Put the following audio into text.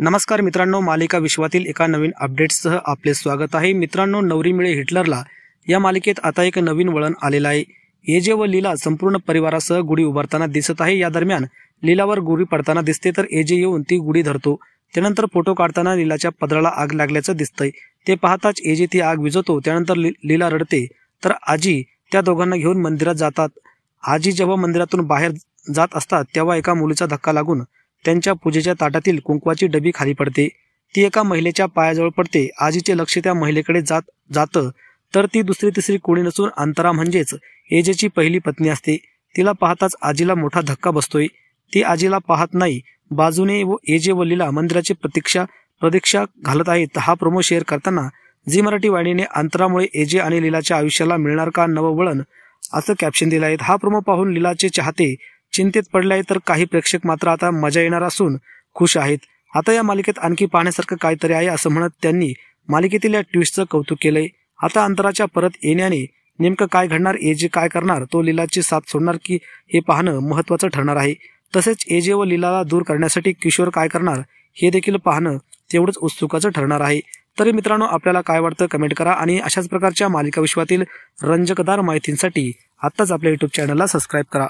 नमस्कार मित्रांनो, मालिका विश्वातील एका नवीन अपडेट्ससह आपले स्वागत आहे। मित्रांनो, नवरी मिळे हिटलरला या मालिकेत आता एक नवीन वळण आलेलं आहे। एजे व लीला संपूर्ण परिवारासह गुढी उभारताना दिसत आहे। या दरम्यान लीलावर गुढी पडताना दिसते तर एजे येऊन ती गुढी धरतो। त्यानंतर फोटो काढताना लीलाच्या पदराला आग लागल्याचं दिसतंय। ते पाहताच एजे ती आग विझवतो। त्यानंतर लीला रडते तर आजी त्या दोघांना घेऊन मंदिरात जातात। आजी जेव्हा मंदिरातून बाहेर जात असतात तेव्हा एका मुलीचा धक्का लागून त्यांच्या पूजेच्या ताटातील कुंकवाची डबी खाली पडते। ती एका महिलेच्या पायाजवळ पडते। आजीचे लक्ष त्या महिलेकडे जातं तर ती दुसरी तिसरी कोणी नसून अंतरा म्हणजेच एजेची पहिली पत्नी असते। तिला पाहताच आजीला मोठा धक्का बसतोय। ती आजीला पाहत नाही। बाजूने एजे व लीला मंदिराची प्रतीक्षा घालत आहेत। हा प्रोमो शेअर करताना झी मराठी वाहिनीने अंतरामुळे एजे आणि लीलाच्या आयुष्याला मिळणार का नवं वळण असं कॅप्शन दिलं आहे। हा प्रोमो पाहून लीलाचे चाहते चिंतेत पडले आहेत तर काही प्रेक्षक मात्र आता मजा येणार असून खुश आहेत। आता या मालिकेत आणखी पाहण्यासारखं काहीतरी आहे असं म्हणत त्यांनी मालिकेतील या ट्विस्टचं कौतुक केलंय। आता अंतराच्या परत येण्याने नेमकं काय घडणार, एजे काय करणार, तो लीलाची साथ सोडणार की हे पाहणं महत्त्वाचं ठरणार आहे। तसेच एजे व लीलाला दूर करण्यासाठी किशोर काय करणार हे देखील पाहणं तेवढंच उत्सुकाचं ठरणार आहे। तरी मित्रांनो, आपल्याला काय वाटतं कमेंट करा आणि अशाच प्रकारच्या मालिका विश्वातील रंजकदार माहितींसाठी आत्ताच आपल्या YouTube चॅनलला सबस्क्राईब करा।